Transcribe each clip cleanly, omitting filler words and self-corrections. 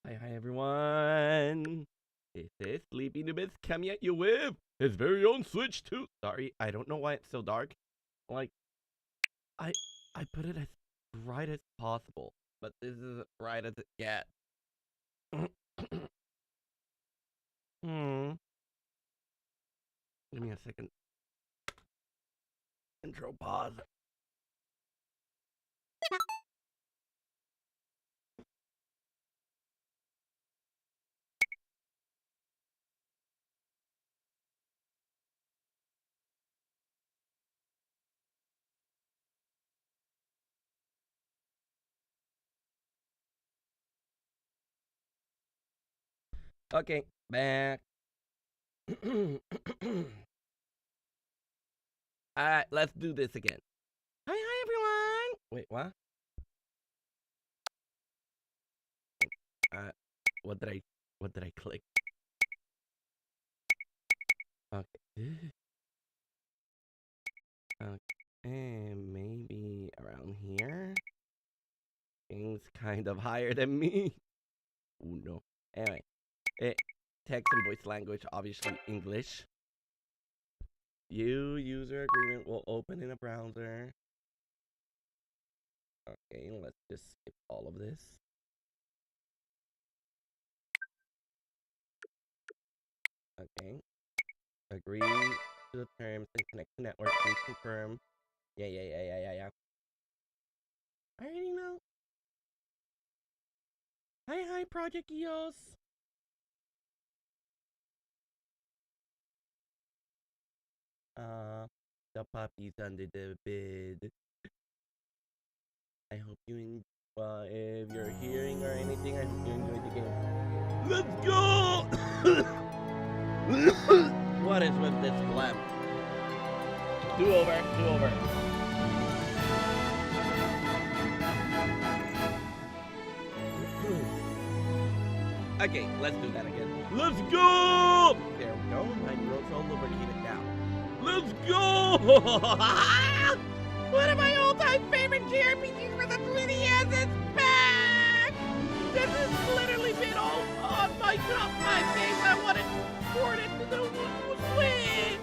Hi everyone. This is Sleepy Nubis coming at you with his very own Switch 2. Sorry, I don't know why it's so dark. Like, I put it as bright as possible, but this is as bright as it gets. Give me a second. Intro pause. Okay, back. Alright, let's do this again. Hi everyone! Wait, what? What did I click? Okay. Okay, maybe around here? Things kind of higher than me. Oh no. Anyway, text and voice language, obviously English. User agreement will open in a browser. Okay, let's just skip all of this. Okay. Agree to the terms and connect to network. Please confirm. Yeah. I already know. Hi, Project EOS. The puppy's under the bed. I hope you enjoy. If you're hearing or anything, I hope you enjoyed the game. Let's go! What is with this phlegm? Do over. Okay, let's do that again. Let's go! There we go. My throat's all lubricated now. Let's go! One of my all-time favorite JRPGs for the 3DS is back! This has literally been all on my top 5 games I wanted ported to the Switch!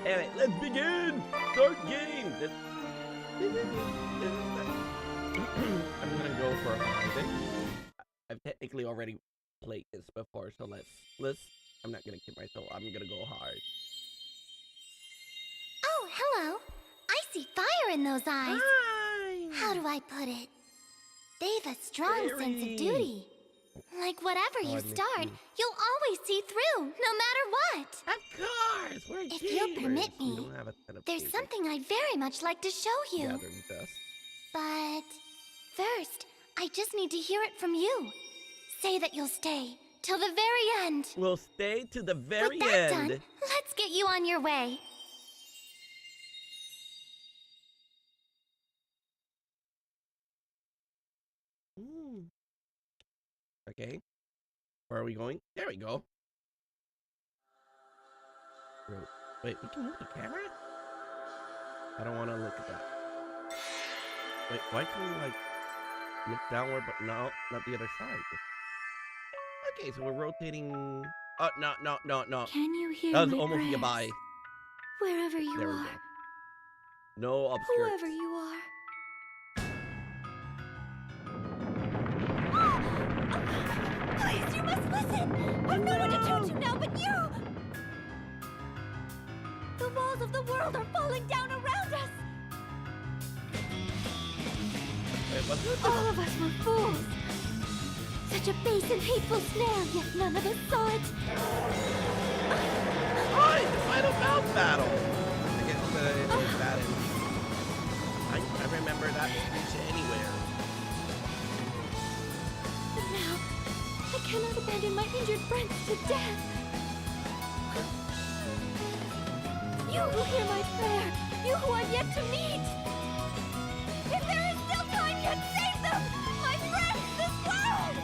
Anyway, let's begin! Start game! I'm gonna go for I think I've technically already played this before, so let's I'm not gonna kid myself, I'm gonna go hard. Oh, hello. I see fire in those eyes. Hi! How do I put it? They've a strong sense of duty. Like whatever you start, you'll always see through, no matter what. Of course! We're If you'll permit We me, don't have a ton of there's gamers. something I'd very much like to show you. Gathering dust. But first, I just need to hear it from you. Say that you'll stay till the very end. We'll stay to the very With that end. done, let's get you on your way. Okay. Where are we going? There we go. Wait, we can move the camera? I don't want to look at that. Wait, why can we, like, look downward, but no, not the other side? Okay, so we're rotating... Oh, no. Can you hear That was my almost a prayers? goodbye. Wherever you There we are. go. No obscure. Whoever you are. Please, you must listen! I've no one to turn to now but you! The walls of the world are falling down around us! Wait, what's this? All of us were fools! Such a base and hateful snare, yet none of us saw it! Hi, the final boss battle! I guess it's that in. I remember that speech anywhere. But now, I cannot abandon my injured friends to death! You who hear my prayer, you who are yet to meet! If there is still time, yet save them! My friends, this world!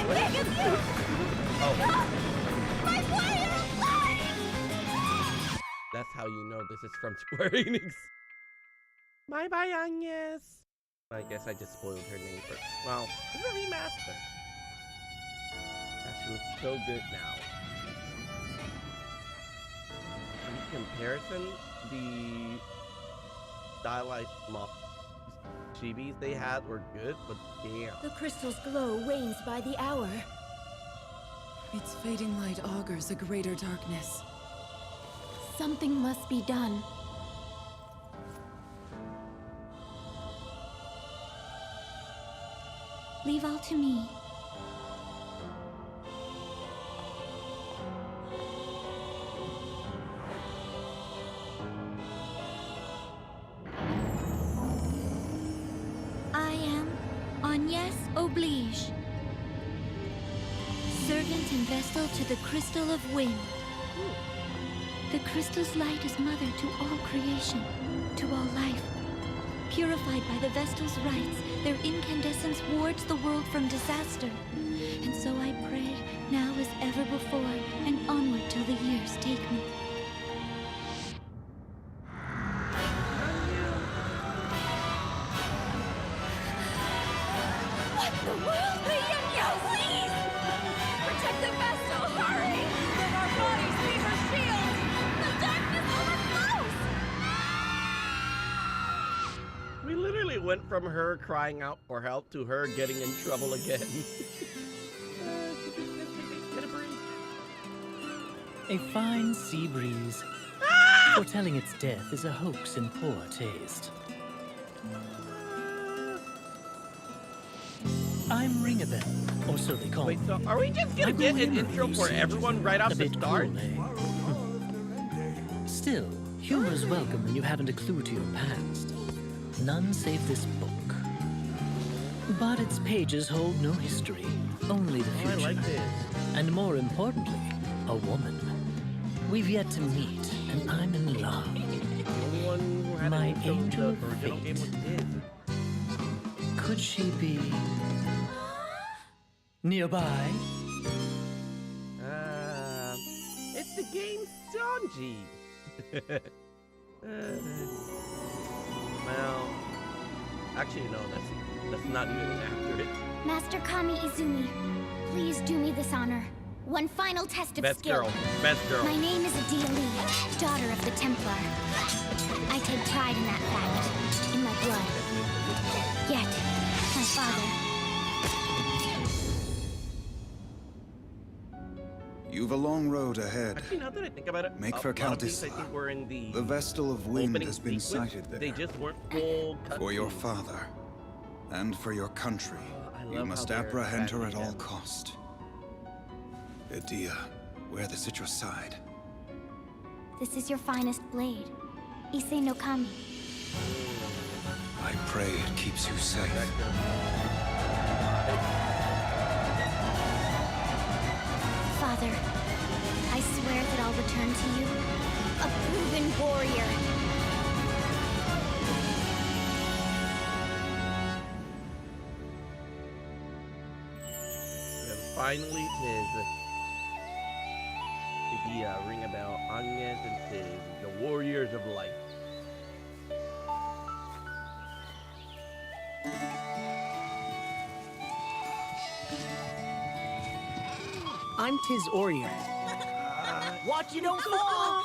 Oh, My player's life! that's how you know this is from Square Enix. Bye, Agnes. I guess I just spoiled her name for. Well, it's a remaster. She looks so good now. In comparison, the stylized chibis they had were good, but damn. The crystal's glow wanes by the hour. Its fading light augurs a greater darkness. Something must be done. Leave all to me. I am Agnes Oblige, servant and vestal to the Crystal of Wind. The crystal's light is mother to all creation, to all life. Purified by the Vestal's rites, their incandescence wards the world from disaster. And so I pray, now as ever before, and onward till the years take me. What the world? Please! Protect the Vestal, hurry! Let our bodies be her shield! The darkness overflows! We literally went from her crying out for help to her getting in trouble again. A fine sea breeze. Foretelling its death is a hoax in poor taste. I'm Ringabel, or so they call Wait, me. so are we just gonna I get go an in intro with for you, everyone right off a the bit start? cool, eh? Still, humor's welcome when you haven't a clue to your past. None save this book. But its pages hold no history, only the Oh, future. I like this. And more importantly, a woman. We've yet to meet, and I'm in love. The only one who had My an intro to angel the original game was fate. Diz. Could she be nearby? It's the game Sanji. Well, actually no, that's not even accurate. Master Kami Izumi, please do me this honor. One final test of Best skill. girl, best girl. My name is Adia Lee, daughter of the Templar. I take pride in that fact, in my blood. Yet, my father... You've a long road ahead. Actually, now that I think about it, Make a for lot of these I Kaldis. think were in the The Vestal of Wind opening has been sequence. sighted there. They just weren't full For your cutscenes. father, and for your country, I you love must how they're apprehend her at badly all done. cost. Adia, wear this at your side. This is your finest blade. Ise no Kami. I pray it keeps you safe. Father, I swear that I'll return to you a proven warrior. And finally, tis the ring about Agnes and tis the Warriors of Light. I'm Tiz Orier. Watch you don't fall!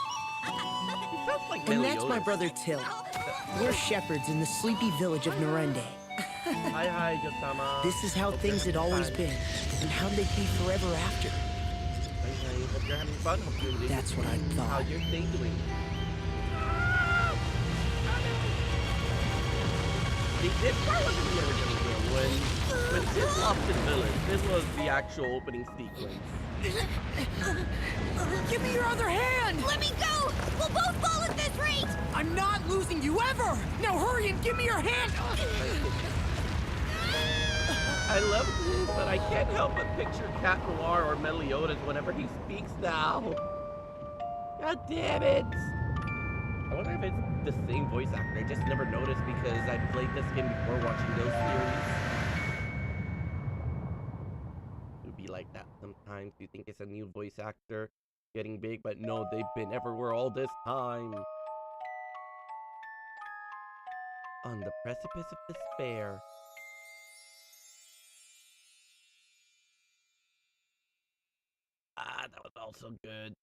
It sounds like And that's my Meliodas. brother Till. We're shepherds in the sleepy village of Narende. Hi, Josama. This is how Hope things you're had having always fun. been, and how they'd be forever after. Hi. Hope you're having fun. Hope you're That's what I How thought. your day doing? This part wasn't the original game. When Tis lost in village, this was the actual opening sequence. Give me your other hand! Let me go! We'll both fall at this rate! I'm not losing you ever! Now hurry and give me your hand! I love this, but I can't help but picture Cat Noir or Meliodas whenever he speaks now. God damn it! I wonder if it's the same voice actor. I just never noticed because I played this game before watching those series. like that sometimes. You think it's a new voice actor getting big, but no, they've been everywhere all this time. On the precipice of despair. Ah, that was also good.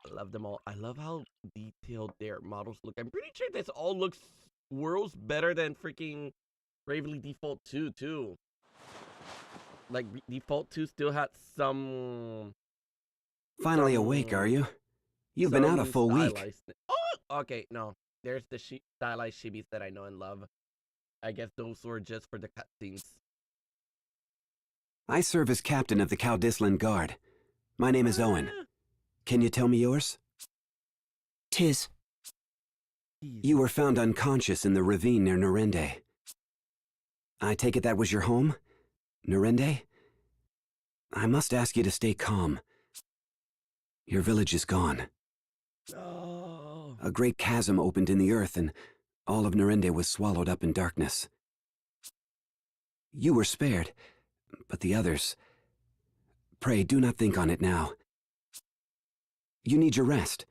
I love them all. I love how detailed their models look. I'm pretty sure this all looks worlds better than freaking Bravely Default 2, too. Like, Default 2 still had some... Finally awake, are you? You've been out a full week. Oh, okay, no. There's the stylized shibis that I know and love. I guess those were just for the cutscenes. I serve as captain of the Caldislan Guard. My name is Owen. Can you tell me yours? Tis. You were found unconscious in the ravine near Norende. I take it that was your home? Norende? I must ask you to stay calm. Your village is gone. Oh. A great chasm opened in the earth and all of Norende was swallowed up in darkness. You were spared, but the others... Pray, do not think on it now. You need your rest.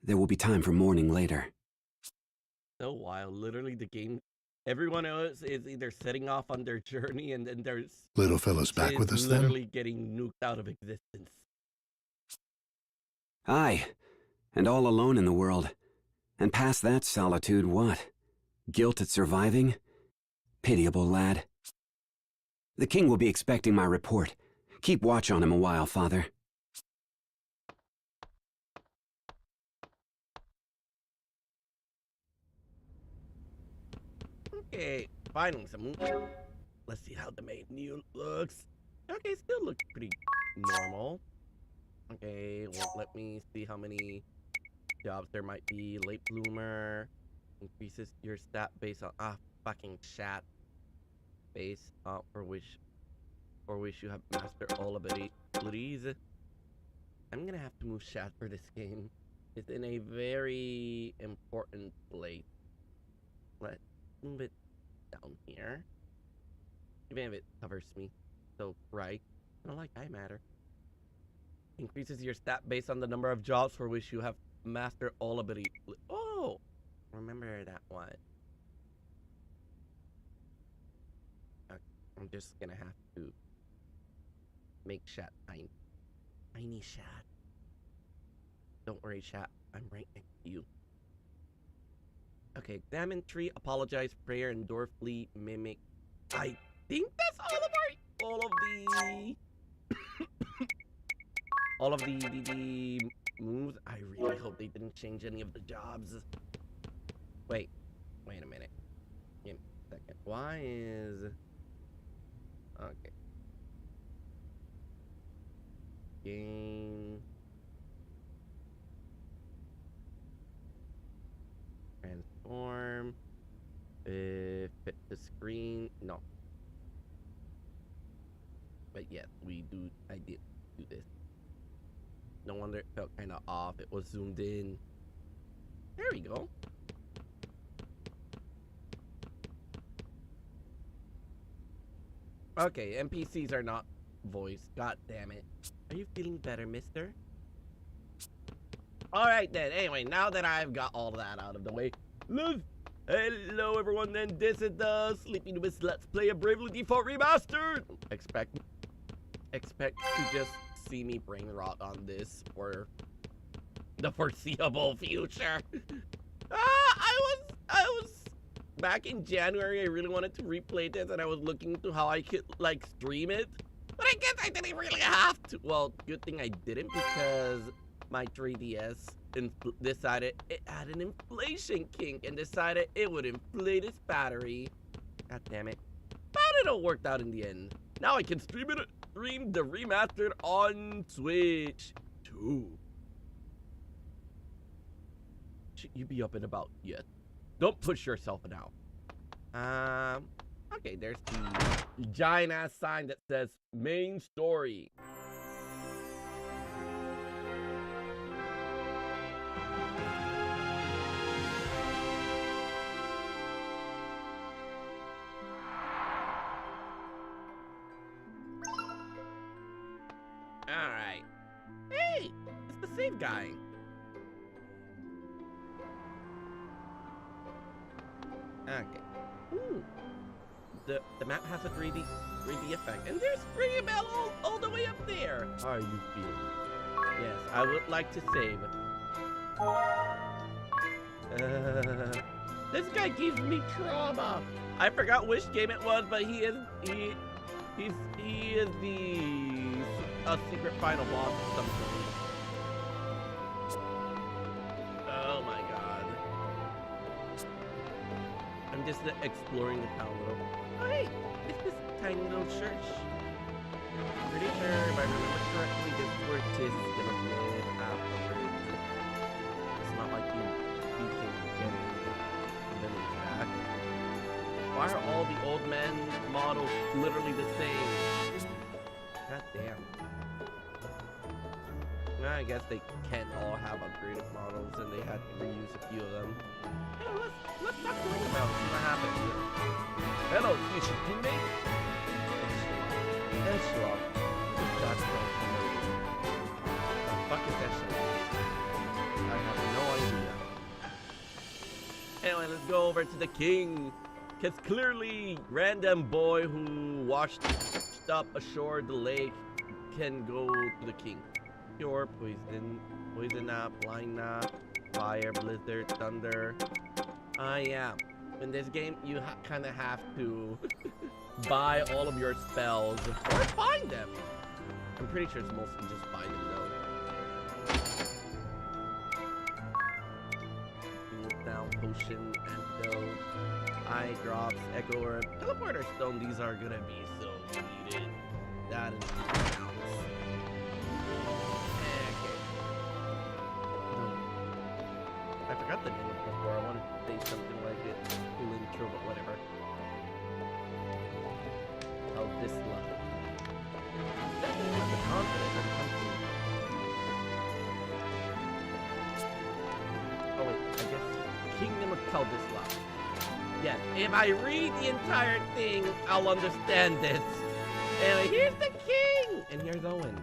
There will be time for mourning later. So wild. Literally, the game... Everyone else is either setting off on their journey and then there's... Little fella's back with us then? Literally getting nuked out of existence. Aye, and all alone in the world. And past that solitude, what? Guilt at surviving? Pitiable lad. The king will be expecting my report. Keep watch on him a while, father. Okay, finally some... Let's see how the main new looks. Okay, still looks pretty normal. Okay, well, let me see how many jobs there might be. Late bloomer increases your stat based on fucking chat base for which you have mastered all abilities. I'm gonna have to move chat for this game. It's in a very important place. Let's move it down here. Even if it covers me. So right. I don't like I matter. Increases your stat based on the number of jobs for which you have mastered all ability. Oh! Remember that one. Okay, I'm just gonna have to make chat tiny. Tiny chat. Don't worry, chat. I'm right next to you. Okay, examine tree, apologize, prayer, endure, flee, mimic. I think that's all of the all of the moves. I really hope they didn't change any of the jobs. Wait a minute. Give me a second. Why is... Okay. Game... Transform. Fit the screen. No. But yes, I did do this. No wonder it felt kind of off. It was zoomed in. There we go. Okay, NPCs are not voiced. God damn it. Are you feeling better, mister? Alright then, anyway, now that I've got all that out of the way, hello everyone then, this is the Sleepy Nubis Let's Play a Bravely Default Remastered! Expect to just see me brain rot on this for the foreseeable future. I was back in January. I really wanted to replay this, and I was looking into how I could like stream it, but I guess I didn't really have to. Well, good thing I didn't, because my 3DS decided it had an inflation kink and decided it would inflate its battery. God damn it! But it all worked out in the end. Now I can stream the remastered on Switch too. Should you be up and about yet? Don't push yourself now. Okay, there's the giant ass sign that says main story. cave guy. Okay. Ooh. The map has a 3D effect, and there's Pretty Bell all the way up there. How are you feeling? Yes, I would like to save. This guy gives me trauma. I forgot which game it was, but he is the secret final boss of some sort. Oh my god. I'm just exploring the town a little. Oh, hey, it's this tiny little church. Pretty sure if I remember correctly, this is where Tis is gonna live afterwards. It's not like he can get the village back. Why are all the old man models literally the same? God damn. Well, I guess they can't all have upgraded models, and they had to reuse a few of them. Yeah, let's talk to him about see what happens. Hello, future teammate. Echelon. That's not familiar. The fuck is Echelon? I have no idea. Anyway, let's go over to the king. Because clearly, random boy who washed up ashore the lake can go to the king. Pure poison nap, blind nap, fire, blizzard, thunder. Yeah. In this game, you kind of have to buy all of your spells or find them. I'm pretty sure it's mostly just buy them though. Down potion, antidote, eye drops, echo orb, teleporter stone. These are gonna be so needed. That is counts. I forgot the name of it before. I wanted to say something like it. Cool intro, but whatever. Oh, this level. The confidence of something. Oh wait, I guess Kingdom of Keldislav. Yes, if I read the entire thing, I'll understand this. And here's the king! And here's Owen.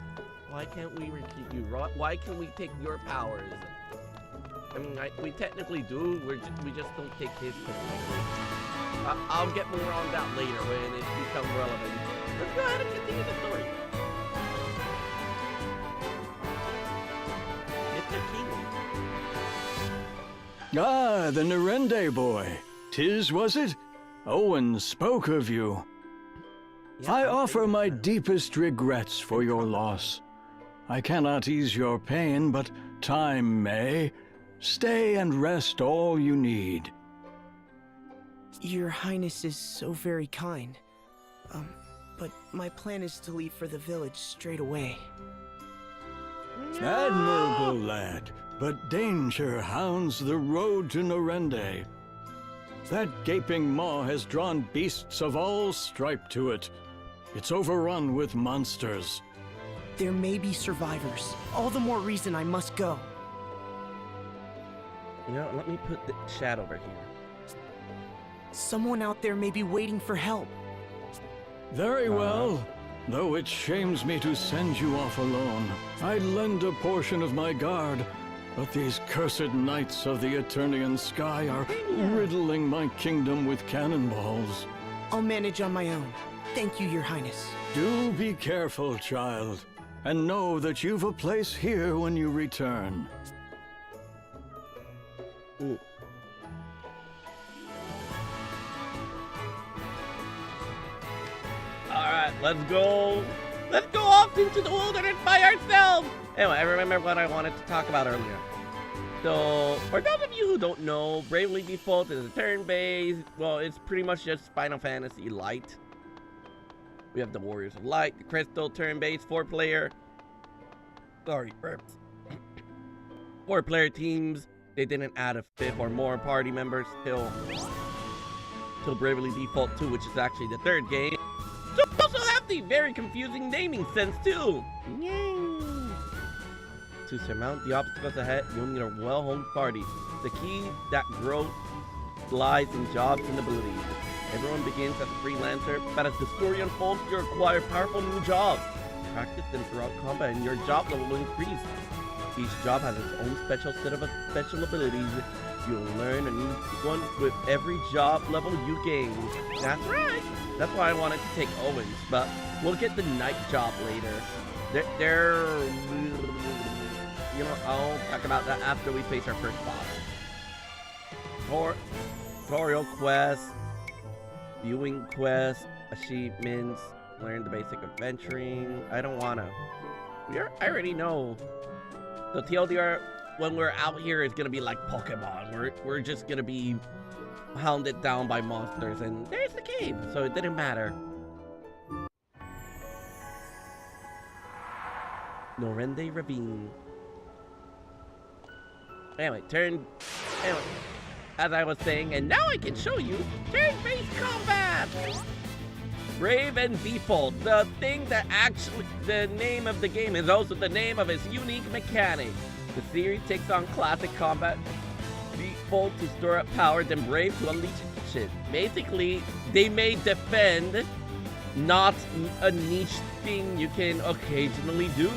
Why can't we repeat you? Why can we take your powers? I mean, we technically do. We just don't take his technically. I'll get more on that later when it becomes relevant. Let's go ahead and continue the story. Mr. King. Ah, the Nerende boy. 'Tis, was it? Owen spoke of you. Yeah, I offer my deepest regrets for your loss. I cannot ease your pain, but time may. Stay and rest all you need. Your Highness is so very kind. But my plan is to leave for the village straight away. No! Admirable lad, but danger hounds the road to Nerende. That gaping maw has drawn beasts of all stripe to it. It's overrun with monsters. There may be survivors. All the more reason I must go. You know, let me put the chat over here. Someone out there may be waiting for help. Very well. Though it shames me to send you off alone, I'd lend a portion of my guard, but these cursed knights of the Eternian sky are riddling my kingdom with cannonballs. I'll manage on my own. Thank you, Your Highness. Do be careful, child, and know that you've a place here when you return. Ooh. Alright, let's go. Let's go off into the wilderness by ourselves. Anyway, I remember what I wanted to talk about earlier. So, for those of you who don't know, Bravely Default is a turn-based, well, it's pretty much just Final Fantasy Light. We have the Warriors of Light, the Crystal, turn-based, 4-player. Sorry, burps. 4-player teams. They didn't add a 5th or more party members till Bravely Default 2, which is actually the 3rd game. So we also have the very confusing naming sense too. Yay. To surmount the obstacles ahead, you'll need a well-honed party. The key that growth lies in jobs and abilities. Everyone begins as a freelancer, but as the story unfolds, you acquire powerful new jobs. Practice them throughout combat and your job level will increase. Each job has its own special set of special abilities. You'll learn a new one with every job level you gain. That's right. That's why I wanted to take Owens, but we'll get the night job later. They're you know, I'll talk about that after we face our first boss. Tutorial quest, viewing quest, achievements, learn the basic adventuring. I don't wanna. I already know. So TLDR, when we're out here, is gonna be like Pokemon. We're just gonna be hounded down by monsters, and there's the cave, so it didn't matter. Norende Ravine. Anyway, as I was saying, and now I can show you turn-based combat! Brave and Default, the thing that actually, the name of the game is also the name of its unique mechanic. The series takes on classic combat. Default to store up power, then Brave to unleash shit. Basically, they may defend, not a niche thing you can occasionally do.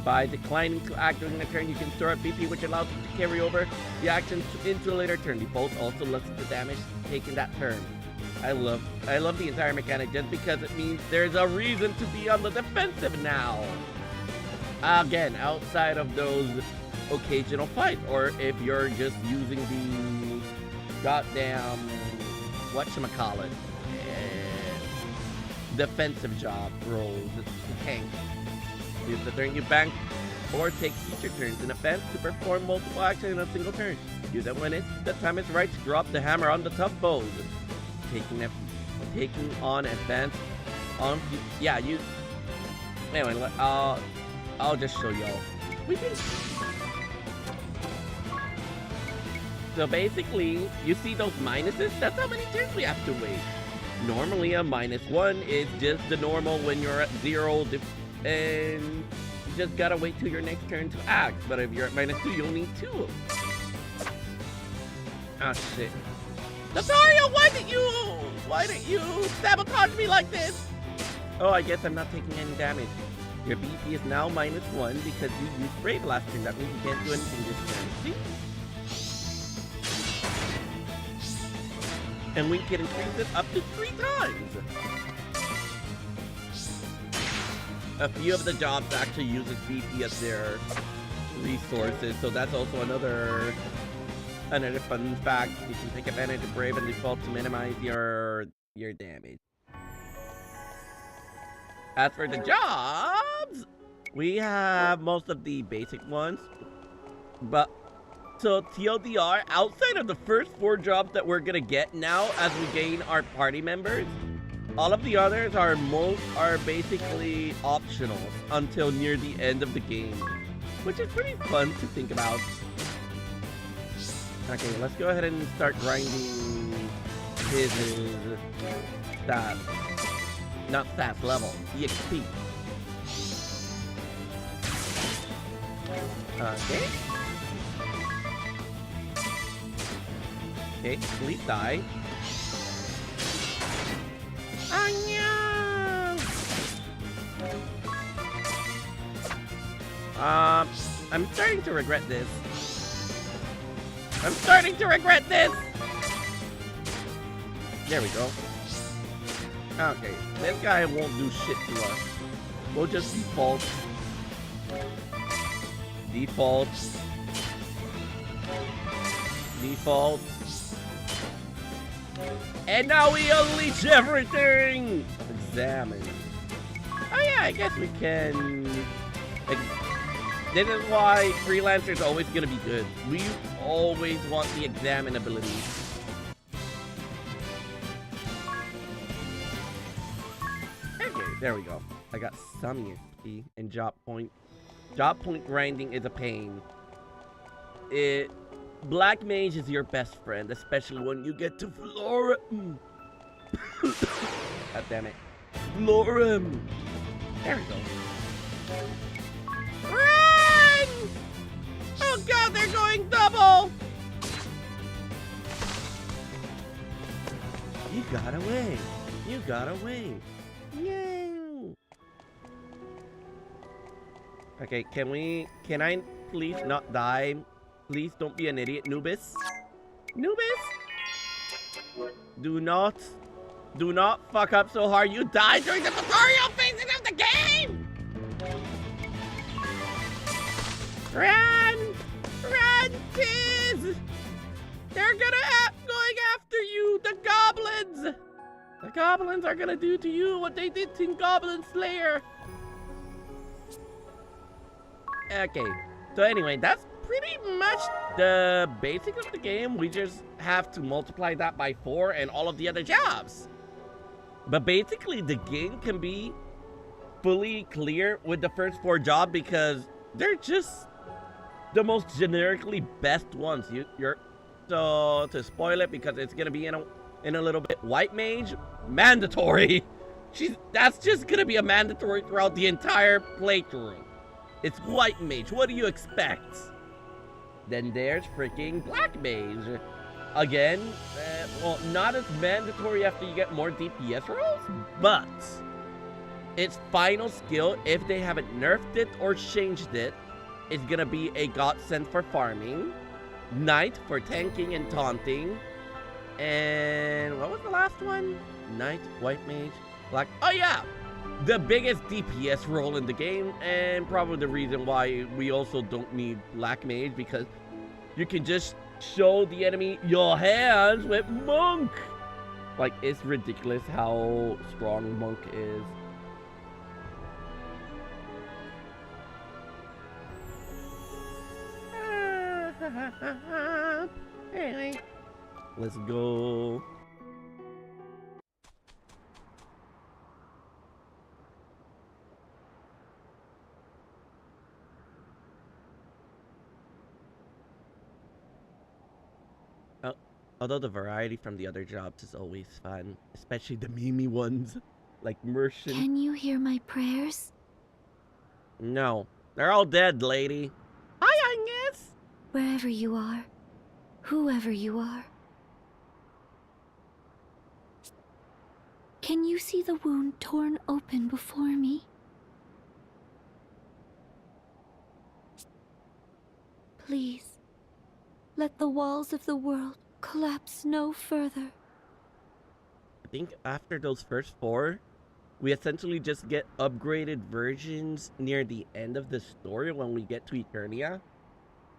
By declining to act during a turn, you can store up BP, which allows you to carry over the action into a later turn. Default also lessens the damage taken that turn. I love the entire mechanic just because it means there's a reason to be on the defensive now. Again, outside of those occasional fights, or if you're just using the goddamn whatchamacallit, defensive job roles to tank. Use the turn you bank or take future turns in offense to perform multiple actions in a single turn. Use it when the time is right to drop the hammer on the tough foes. Taking on advance on anyway, I'll just show y'all. So basically, you see those minuses? That's how many turns we have to wait. Normally a -1 is just the normal when you're at 0 and you just gotta wait till your next turn to act. But if you're at -2, you'll need 2. Ah, shit. Nazario, why did you sabotage me like this? Oh, I guess I'm not taking any damage. Your BP is now -1 because you used Brave last turn. That means you can't do anything this turn. See? And we can increase it up to 3 times. A few of the jobs actually uses BP as their resources, so that's also another fun fact. You can take advantage of Brave and Default to minimize your damage. As for the jobs, we have most of the basic ones, but so TLDR, outside of the first 4 jobs that we're gonna get now as we gain our party members, all of the others are basically optional until near the end of the game, which is pretty fun to think about. Okay, let's go ahead and start grinding his stats. Not stats, level. EXP. Okay. Okay, please die. Oh no! I'm starting to regret this. I'm starting to regret this! There we go. Okay, this guy won't do shit to us. We'll just default. Default. Default. And now we unleash everything! Examine. Oh yeah, I guess we can... This is why Freelancer's always gonna be good. We always want the examine ability. Okay, there we go. I got some EXP and job point. Job point grinding is a pain. Black Mage is your best friend, especially when you get to Florem. God damn it. Florem. There we go. Run! Oh god, they're going double! You got away. You got away. Yay! Okay, can I please not die? Please don't be an idiot, Nubis. Nubis? Do not fuck up so hard you die during the tutorial phases of the game! Run! Run, kids! They're going after you, the goblins! The goblins are gonna do to you what they did to Goblin Slayer. Okay, so anyway, that's pretty much the basic of the game. We just have to multiply that by 4 and all of the other jobs. But basically, the game can be fully clear with the first 4 jobs because they're just the most generically best ones. So to spoil it, because it's gonna be in a little bit. White Mage, mandatory. That's just gonna be a mandatory throughout the entire playthrough. It's White Mage. What do you expect? Then there's freaking Black Mage. Again, well, not as mandatory after you get more DPS rolls, but its final skill, if they haven't nerfed it or changed it, is gonna be a godsend for farming, Knight for tanking and taunting, and what was the last one? Knight, White Mage, Black. Oh yeah! The biggest DPS role in the game, and probably the reason why we also don't need Black Mage, because you can just show the enemy your hands with Monk. Like, it's ridiculous how strong Monk is. Anyway, let's go. Although the variety from the other jobs is always fun, especially the Mimi ones, like Merchant. Can you hear my prayers? No, they're all dead, lady. Hi, Agnes! Wherever you are, whoever you are. Can you see the wound torn open before me? Please, let the walls of the world collapse no further. I think after those first 4, we essentially just get upgraded versions near the end of the story when we get to Eternia,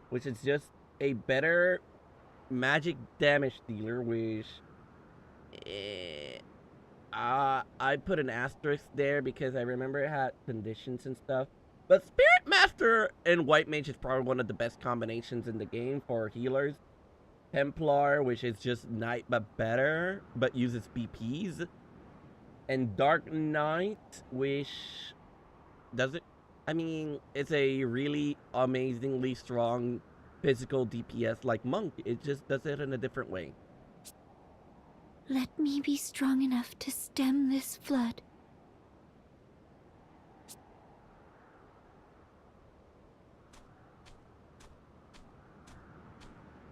which is just a better magic damage dealer, which I put an asterisk there because I remember it had conditions and stuff. But Spirit Master and White Mage is probably one of the best combinations in the game for healers. Templar, which is just Knight but better, but uses BPs. And Dark Knight, which doesn't... I mean, it's a really amazingly strong physical DPS like Monk. It just does it in a different way. Let me be strong enough to stem this flood.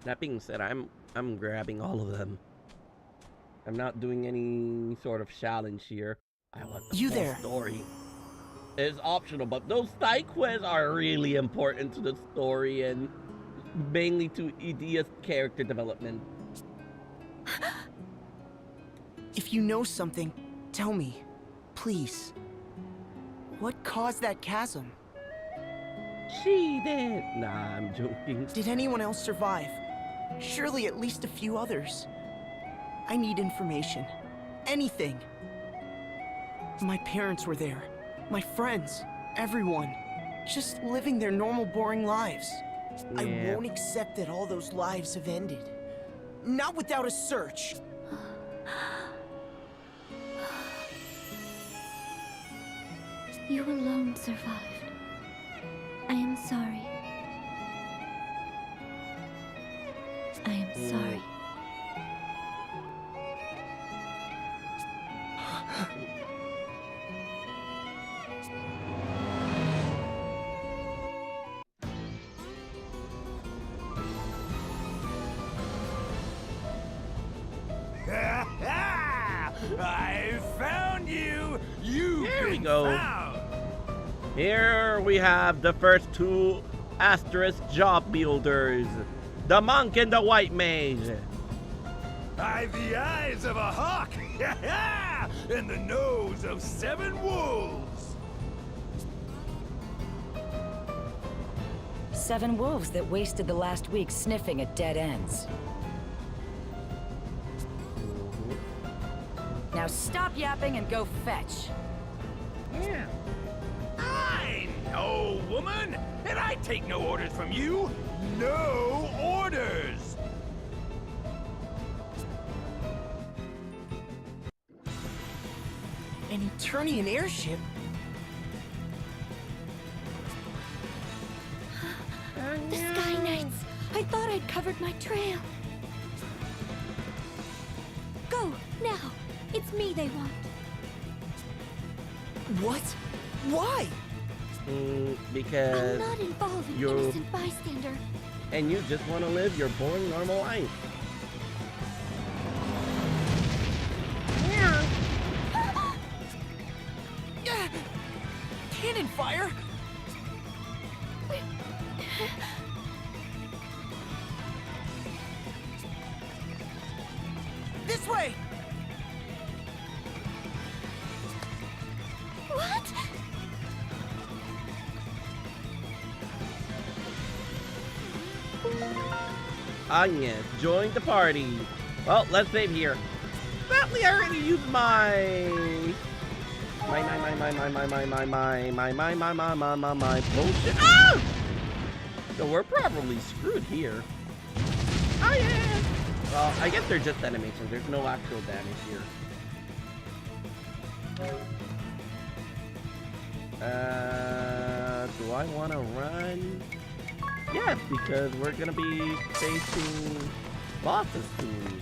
That being said, I'm grabbing all of them. I'm not doing any sort of challenge here. I want the full story. It's optional, but those side quests are really important to the story and mainly to Idia's character development. If you know something, tell me. Please. What caused that chasm? She did. Nah, I'm joking. Did anyone else survive? Surely at least a few others. I need information. Anything. My parents were there. My friends. Everyone. Just living their normal, boring lives. Yeah. I won't accept that all those lives have ended. Not without a search. You alone survived. I am sorry. I am sorry. I found you! There we go. Here we have the first two asterisk job builders. The monk and the white mage. I've the eyes of a hawk, and the nose of 7 wolves. 7 wolves that wasted the last week sniffing at dead ends. Now stop yapping and go fetch. Yeah. I know, woman, and I take no orders from you. No orders. An Eternian airship? The Sky Knights! I thought I'd covered my trail. Go, now! It's me they want. What? Why? Because I'm not involved in you're- innocent bystander. and you just want to live your boring normal life. Cannon fire? This way! What? Agnes, join the party. Well, let's save here. Sadly, I already used my potion. Ah! So we're probably screwed here. Oh yeah. Well, I guess they're just animations. There's no actual damage here. Do I want to run? Yes, because we're gonna be facing bosses soon.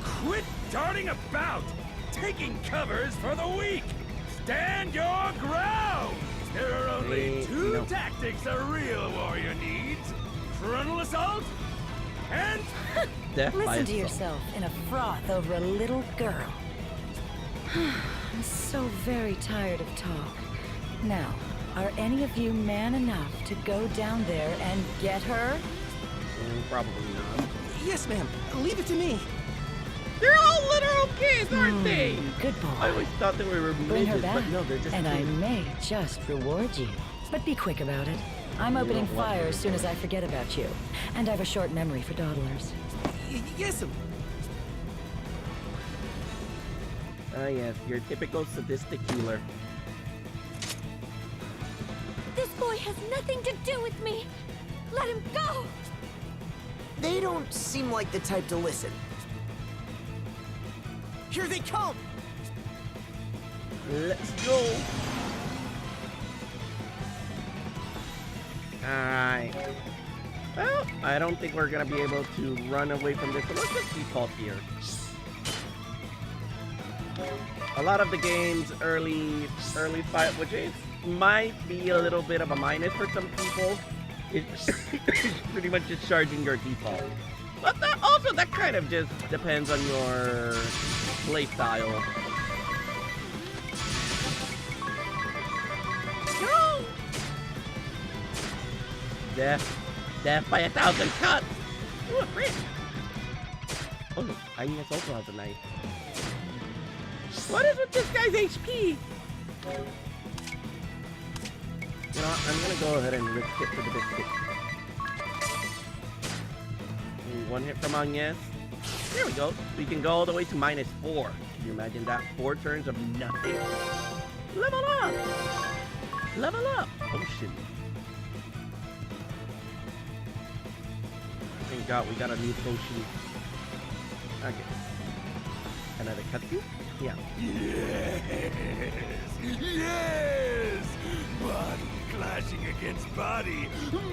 Quit darting about! Taking covers for the weak! Stand your ground! There are only two tactics a real warrior needs. Frontal assault and Death by Listen to assault. yourself in a froth over a little girl. I'm so very tired of talk. Now, are any of you man enough to go down there and get her? Probably not. Yes, ma'am. Leave it to me. They're all literal kids, aren't they? Good boy. I always thought they were Bring her midgets, back, but no, they're just and I kids. may just reward you. But be quick about it. I'm opening don't want fire to. as soon as I forget about you. And I have a short memory for dawdlers. Yes, ma'am. Ah, yes, your typical sadistic healer. This boy has nothing to do with me. Let him go. They don't seem like the type to listen. Here they come! Let's go. Alright. Well, I don't think we're gonna be able to run away from this, so let's just default here. A lot of the game's early fight, which is might be a little bit of a minus for some people, it's pretty much just charging your default. But that kind of just depends on your play style. No! Death by 1,000 cuts! Ooh, a crit! Oh, Agnes also has a knife. What is with this guy's HP? You know what? I'm gonna go ahead and risk it for the biscuit. One hit from Agnes. There we go. We can go all the way to -4. Can you imagine that? 4 turns of nothing. Level up! Level up! Potion. Thank God we got a new potion. Okay. Another cutscene? Yeah. Yes! Body clashing against body,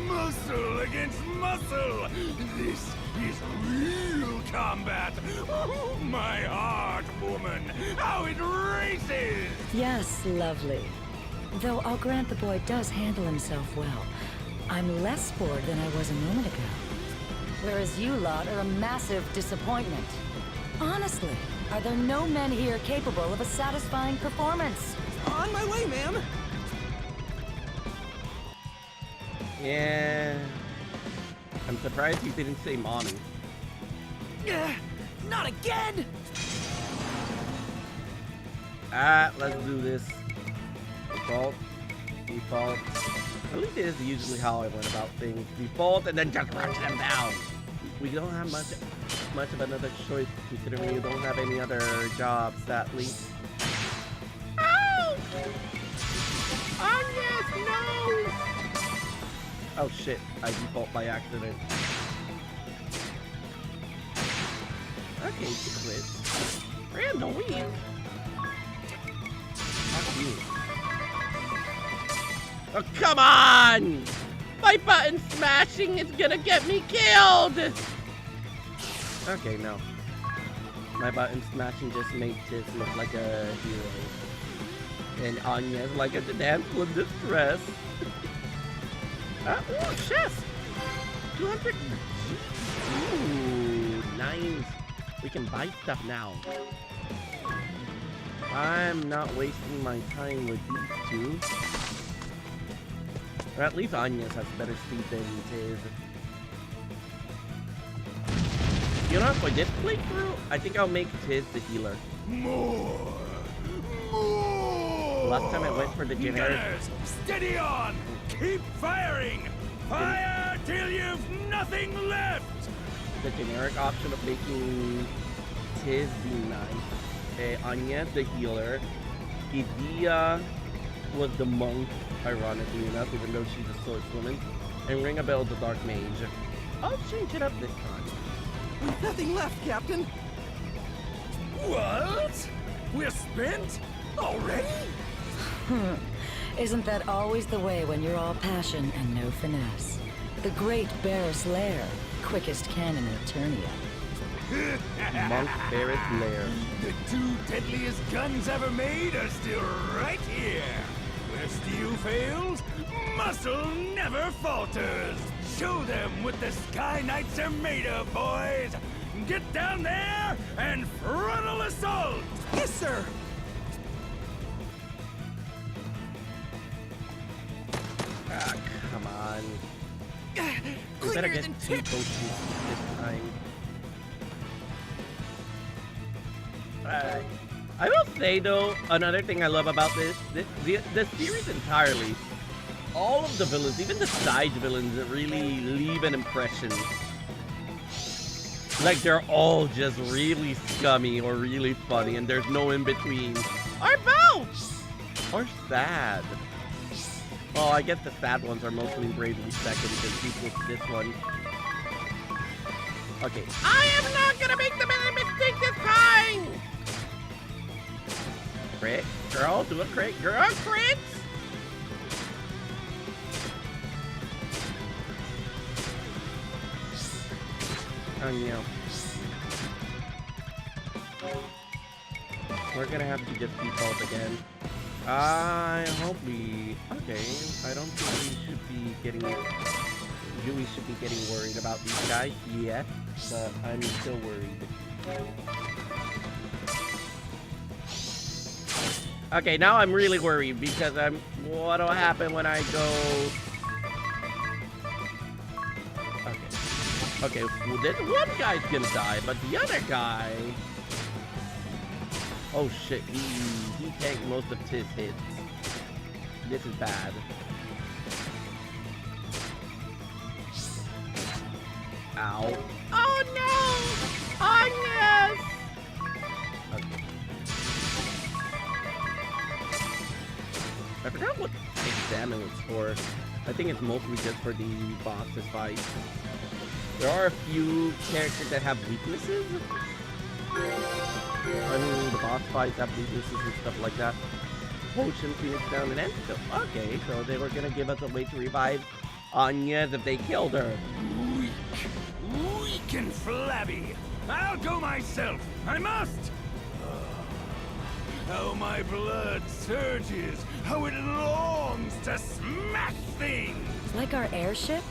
muscle against muscle. This is real combat. Oh, my heart, woman, how it races! Yes, lovely. Though I'll grant the boy does handle himself well. I'm less bored than I was a moment ago. whereas you lot are a massive disappointment. Honestly, are there no men here capable of a satisfying performance? On my way, ma'am. Yeah. I'm surprised you didn't say mommy. Not again! Let's do this. Default. Default. At least it is usually how I went about things. Default and then just rush them down. We don't have much of another choice considering you don't have any other jobs, sadly. Ow! Oh yes, no! Oh shit, I default by accident. Okay, she quit. Randall, weak. Fuck you. Oh, come on! My button smashing is gonna get me killed! Okay, no. My button smashing just makes this look like a hero. And Anya's like a damsel in distress. Ooh, chest! 200. Ooh, nice. We can buy stuff now. I'm not wasting my time with these two. Or at least Anya's has better speed than Tiz. You know, for this playthrough, I think I'll make Tiz the healer. More! Last time I went for the generic. Gunners, steady on! Keep firing! Fire till you've nothing left! The generic option of making Tiz the knight, Anya the healer, Idia was the monk, ironically enough, even though she's a swordswoman, and Ring a Bell the dark mage. I'll change it up this time. We've nothing left, Captain. What? We're spent? Already? Isn't that always the way when you're all passion and no finesse? The great Barris Lair, quickest cannon in Eternia. Monk Barris Lair. The two deadliest guns ever made are still right here. Where steel fails, muscle never falters. Show them what the Sky Knights are made of, boys. Get down there and frontal assault. Yes, sir. Ah, come on. We better Cleaner get than 2 tip. potions this time. I will say though, another thing I love about the series entirely, all of the villains, even the side villains, that really leave an impression. Like they're all just really scummy or really funny, and there's no in between. Or both! Or sad. Well, I guess the sad ones are mostly Bravely Second because equals this one. Okay. I am not gonna make the mistake this time! Crit. Girl, do a crit. Girl, crit! Oh, no. We're gonna have to just default again. I hope we... Okay, I don't think we should be getting... Yui should be getting worried about these guys yet, but I'm still worried. Okay, now I'm really worried because what'll happen when I go... Okay, well, this one guy's gonna die, but the other guy... Oh shit, he tanked most of his hits. This is bad. Ow. Oh no! Oh yes! Okay. I forgot what examine was for. I think it's mostly just for the bosses fight. There are a few characters that have weaknesses. I mean, the boss fights have weaknesses and stuff like that. Potion, Phoenix down, and Antidote. Okay, so they were gonna give us a way to revive Anya if they killed her. Weak and flabby. I'll go myself. I must. How my blood surges. How it longs to smash things. Like our airship?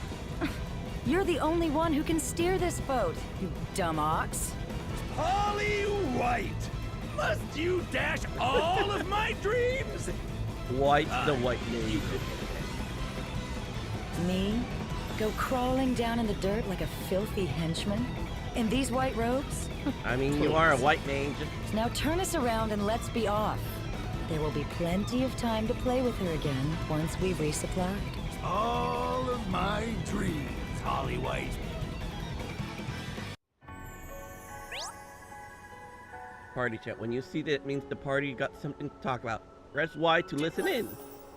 You're the only one who can steer this boat, you dumb ox. Holly White! Must you dash all of my dreams? White the white mage. Me? Go crawling down in the dirt like a filthy henchman? In these white robes? I mean, you are a white mage. Now turn us around and let's be off. There will be plenty of time to play with her again once we've resupplied. All of my dreams, Holly White. Party chat. When you see that, it means the party got something to talk about. Press Y to listen in.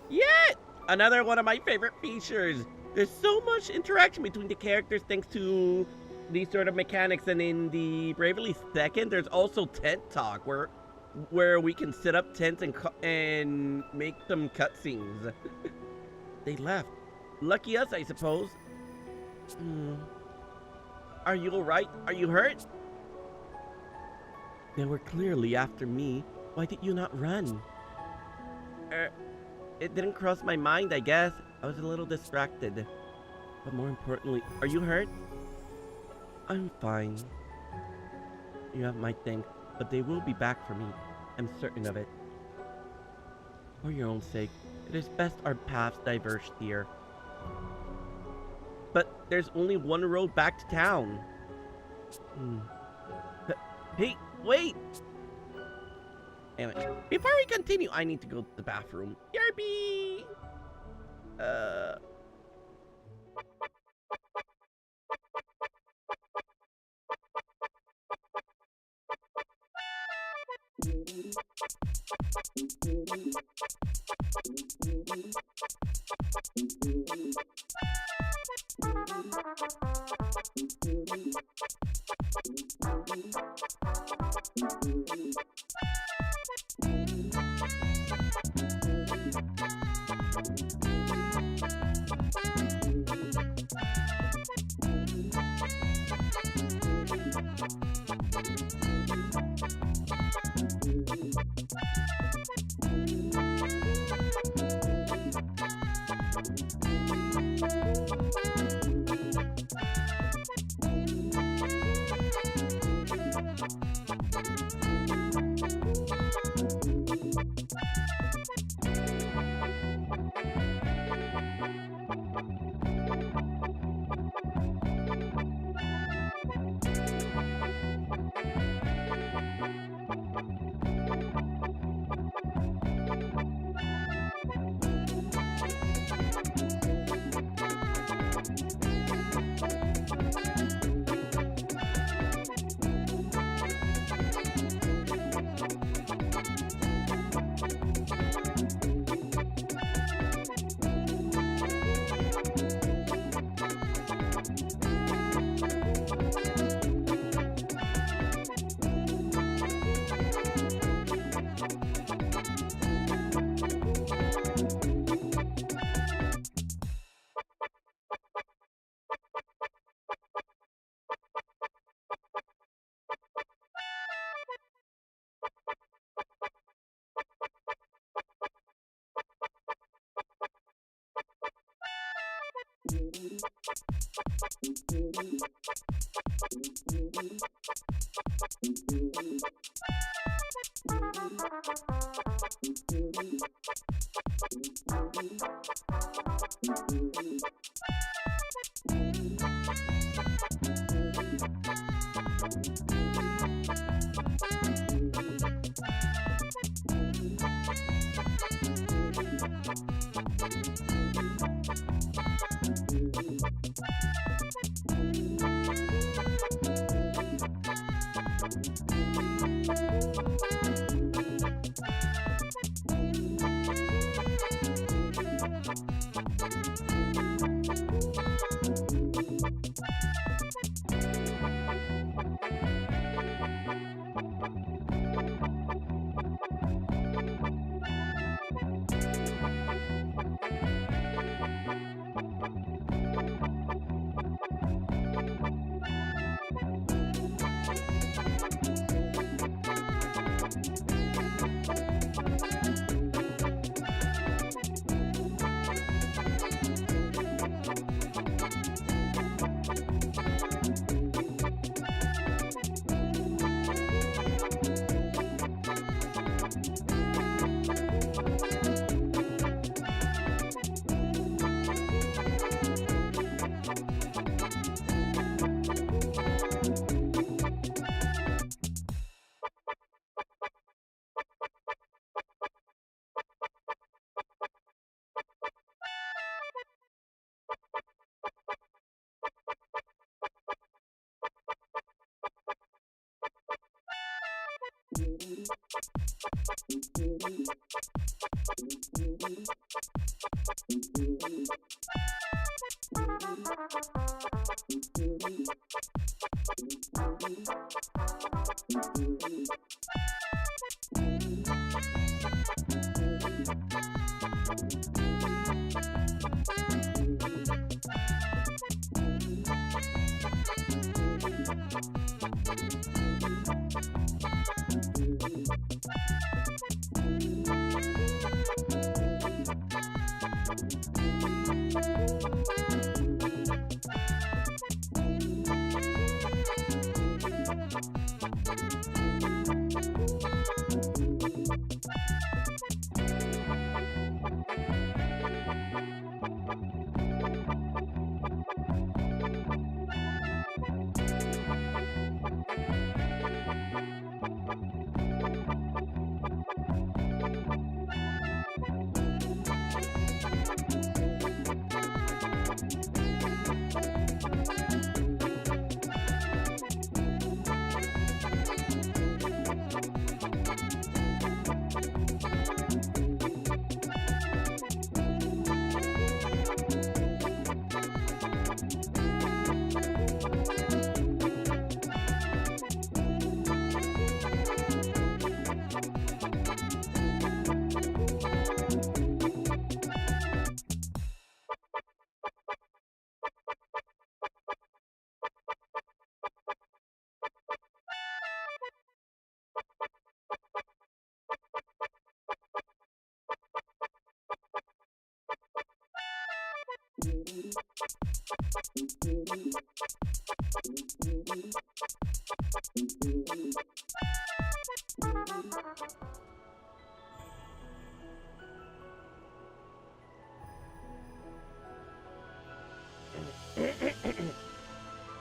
Yet! Another one of my favorite features. There's so much interaction between the characters thanks to these sort of mechanics, and in the Bravely Second, there's also tent talk where we can set up tents and make some cutscenes. They left. Lucky us, I suppose. Are you alright? Are you hurt? They were clearly after me. Why did you not run? It didn't cross my mind, I guess. I was a little distracted. But more importantly, are you hurt? I'm fine. You have my thanks, but they will be back for me. I'm certain of it. For your own sake, it is best our paths diverge here. But there's only one road back to town. Hey, wait! Anyway, before we continue, I need to go to the bathroom. Yerby!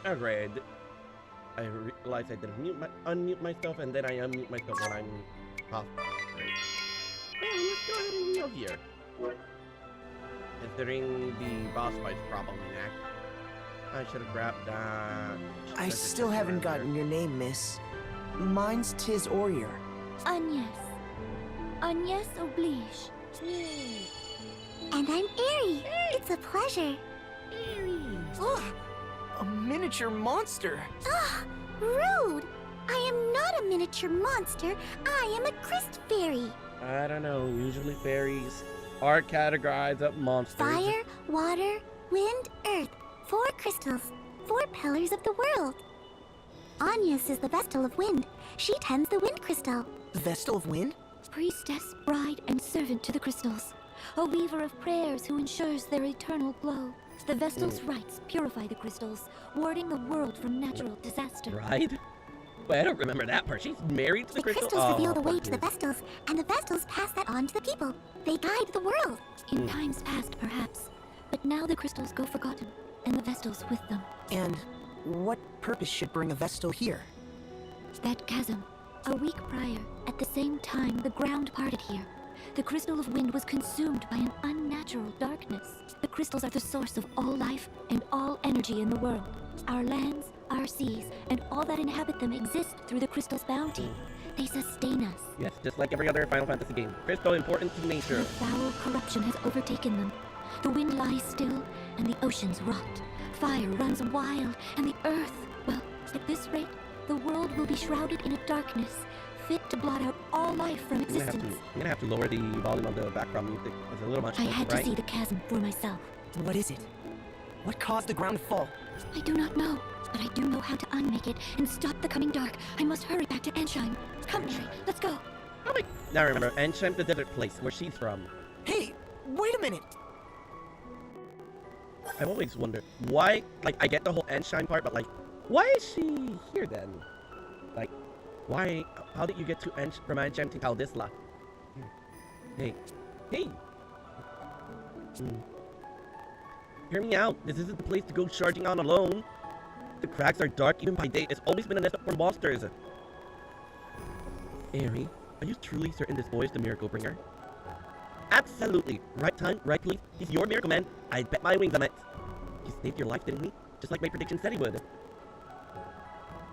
Alright. I realized I didn't unmute myself, and then I unmute myself when I'm off. Right. Oh, let's go ahead and kneel here. Considering the boss fight's probably next, I should have grabbed that. I still haven't gotten your name, miss. Mine's Tis Orier. Agnes. Agnes oblige. And I'm Airy. It's a pleasure. Ugh, a miniature monster. Ugh, rude. I am not a miniature monster. I am a Christ fairy. I don't know. Usually fairies are categorized as monsters. Fire, water, wind, earth. 4 crystals. 4 pillars of the world. Agnes is the Vestal of Wind. She tends the wind crystal. Vestal of Wind? Priestess, bride, and servant to the crystals. A weaver of prayers who ensures their eternal glow. The Vestal's rites purify the crystals, warding the world from natural disaster. Bride? Wait, I don't remember that part. She's married to the crystal? Crystals reveal the way to the Vestals, and the Vestals pass that on to the people. They guide the world. In times past, perhaps. But now the crystals go forgotten, and the Vestals with them. And what purpose should bring a Vestal here? That chasm. A week prior, at the same time, the ground parted here. The crystal of wind was consumed by an unnatural darkness. The crystals are the source of all life and all energy in the world. Our lands, our seas, and all that inhabit them exist through the crystal's bounty. They sustain us. Yes, just like every other Final Fantasy game. Crystal important to nature. The foul corruption has overtaken them. The wind lies still, and the oceans rot. Fire runs wild, and the earth, well, at this rate, the world will be shrouded in a darkness fit to blot out all life from existence. I'm gonna have to lower the volume of the background music. It's a little much. I had right? to see the chasm for myself. What is it? What caused the ground to fall? I do not know, but I do know how to unmake it and stop the coming dark. I must hurry back to Ansheim. Come, Mary, let's go. Oh my... Now remember, Ansheim's the desert place where she's from. Hey, wait a minute! I've always wondered why, like, I get the whole Ansheim part, but like, why is she here then? Like, why, how did you get to from Ansheim to Kaldisla? Hey, hey! Hear me out, this isn't the place to go charging on alone. The cracks are dark even by day, it's always been a nest for monsters. Aerie, are you truly certain this boy is the miracle bringer? Absolutely! Right time, right place, he's your miracle man. I'd bet my wings on it. He saved your life, didn't he? Just like my prediction said he would.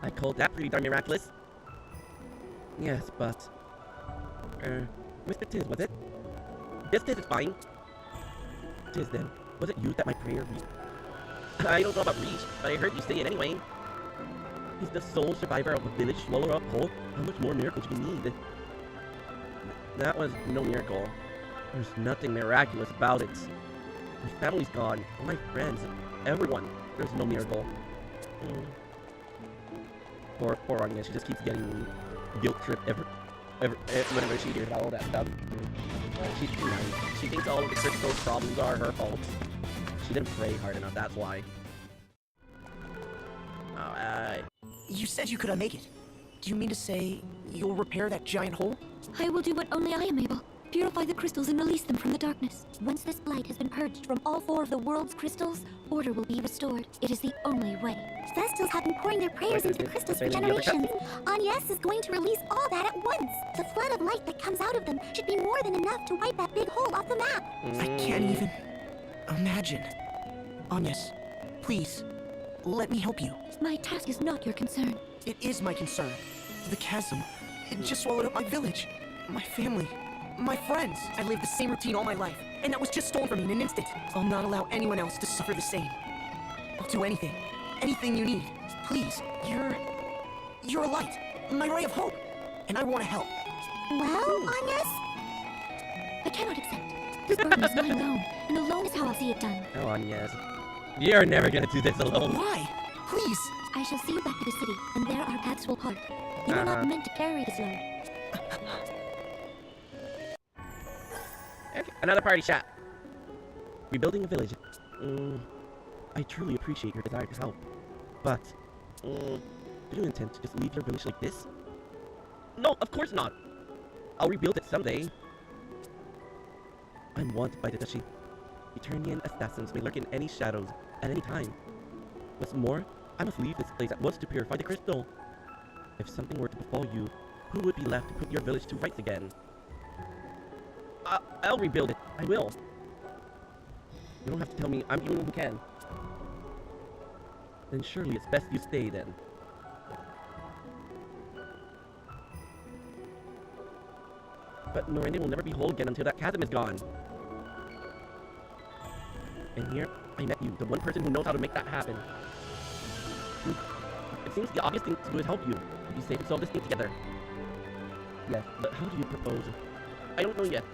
I called that pretty darn miraculous. Yes, but... Mr. Tiz, was it? Yes, Tiz is fine. Tiz, then, was it you that my prayer reached? I don't know about reach, but I heard you say it anyway. He's the sole survivor of a village swallowed up whole. How much more miracles do you need? That was no miracle. There's nothing miraculous about it. My family's gone. All my friends. Everyone. There's no miracle. Poor Anya. She just keeps getting guilt tripped whenever she hears about all that stuff. She's too nice. She thinks all of the crystal problems are her fault. She didn't pray hard enough, that's why. Alright. You said you could make it. Do you mean to say you'll repair that giant hole? I will do what only I am able. Purify the crystals and release them from the darkness. Once this blight has been purged from all 4 of the world's crystals, order will be restored. It is the only way. Vestals have been pouring their prayers into the crystals for generations. Agnes is going to release all that at once. The flood of light that comes out of them should be more than enough to wipe that big hole off the map. I can't even imagine. Agnes, please, let me help you. My task is not your concern. It is my concern. The chasm. It just swallowed up my village, my family, my friends. I lived the same routine all my life, and that was just stolen from me in an instant. I'll not allow anyone else to suffer the same. I'll do anything. Anything you need. Please. You're a light. My ray of hope. And I want to help. Well, Agnes? I cannot accept. This burden is mine alone, and alone is how I'll see it done. Come on, yes. You're never gonna do this alone. Why? Please. I shall see you back to the city, and there our paths will part. You are not meant to carry this load. Okay, another party shot. Rebuilding a village. I truly appreciate your desire to help. But, do you intend to just leave your village like this? No, of course not. I'll rebuild it someday. I'm wanted by the Duchy. Eternian assassins may lurk in any shadows at any time. What's more, I must leave this place at once to purify the crystal. If something were to befall you, who would be left to put your village to rights again? I'll rebuild it. I will. You don't have to tell me. I'm the only one who can. Then surely it's best you stay then. But Norende will never be whole again until that chasm is gone. And here, I met you, the one person who knows how to make that happen. It seems the obvious thing to do is help you. If you say we solve this thing together. Yes, but how do you propose? I don't know yet.